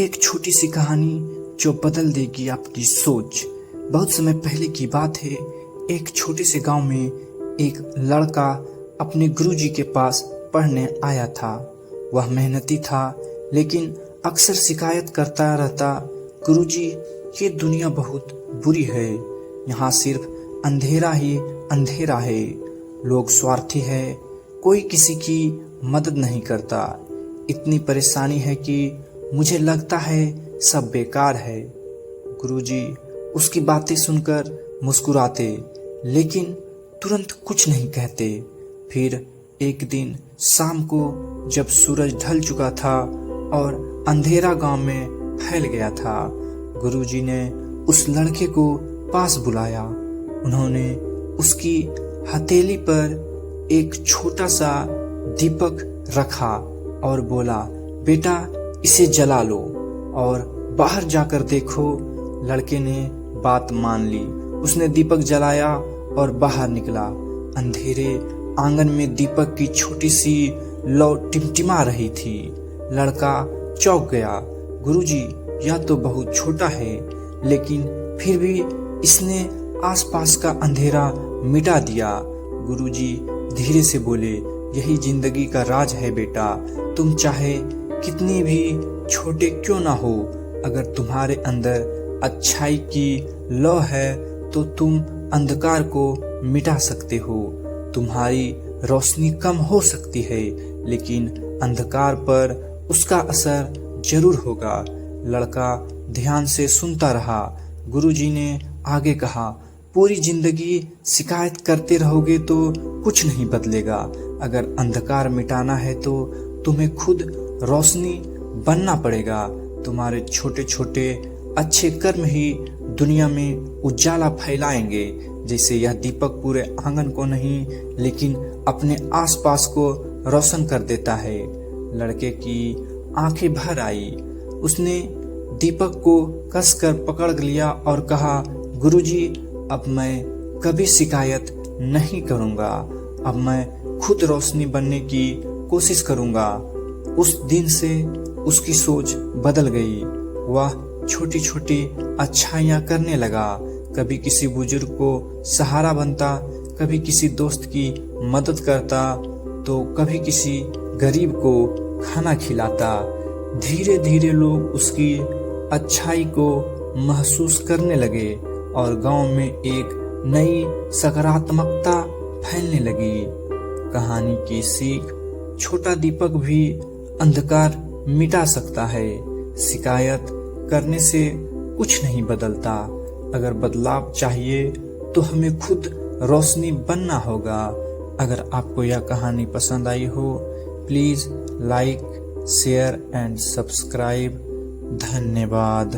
एक छोटी सी कहानी जो बदल देगी आपकी सोच। बहुत समय पहले की बात है। एक छोटे से गांव में एक लड़का अपने गुरुजी के पास पढ़ने आया था। वह मेहनती था, लेकिन अक्सर शिकायत करता रहता, गुरुजी ये दुनिया बहुत बुरी है, यहाँ सिर्फ अंधेरा ही अंधेरा है, लोग स्वार्थी है, कोई किसी की मदद नहीं करता, इतनी परेशानी है कि मुझे लगता है सब बेकार है। गुरुजी उसकी बातें सुनकर मुस्कुराते, लेकिन तुरंत कुछ नहीं कहते। फिर एक दिन शाम को जब सूरज ढल चुका था और अंधेरा गांव में फैल गया था, गुरुजी ने उस लड़के को पास बुलाया। उन्होंने उसकी हथेली पर एक छोटा सा दीपक रखा और बोला, बेटा इसे जला लो और बाहर जाकर देखो। लड़के ने बात मान ली। उसने दीपक जलाया और बाहर निकला। अंधेरे आंगन में दीपक की छोटी सी लौ टिमटिमा रही थी। लड़का चौंक गया। गुरुजी यह तो बहुत छोटा है, लेकिन फिर भी इसने आसपास का अंधेरा मिटा दिया। गुरुजी धीरे से बोले, यही जिंदगी का राज है बेटा। तुम चाहे कितनी भी छोटे क्यों ना हो, अगर तुम्हारे अंदर अच्छाई की लौ है तो तुम अंधकार को मिटा सकते हो। तुम्हारी रोशनी कम हो सकती है, लेकिन अंधकार पर उसका असर जरूर होगा। लड़का ध्यान से सुनता रहा। गुरुजी ने आगे कहा, पूरी जिंदगी शिकायत करते रहोगे तो कुछ नहीं बदलेगा। अगर अंधकार मिटाना है तो तुम्हें खुद रोशनी बनना पड़ेगा। तुम्हारे छोटे छोटे अच्छे कर्म ही दुनिया में उजाला फैलाएंगे। जैसे यह दीपक पूरे आंगन को नहीं, लेकिन अपने आसपास को रोशन कर देता है। लड़के की आंखें भर आई। उसने दीपक को कसकर पकड़ लिया और कहा, गुरुजी अब मैं कभी शिकायत नहीं करूंगा। अब मैं खुद रोशनी बनने की कोशिश करूंगा। उस दिन से उसकी सोच बदल गई। वह छोटी छोटी अच्छाइयाँ करने लगा। कभी किसी बुजुर्ग को सहारा बनता, कभी किसी दोस्त की मदद करता, तो कभी किसी गरीब को खाना खिलाता। धीरे धीरे लोग उसकी अच्छाई को महसूस करने लगे और गांव में एक नई सकारात्मकता फैलने लगी। कहानी की सीख, छोटा दीपक भी अंधकार मिटा सकता है। शिकायत करने से कुछ नहीं बदलता। अगर बदलाव चाहिए तो हमें खुद रोशनी बनना होगा। अगर आपको यह कहानी पसंद आई हो, please like, share and subscribe. धन्यवाद।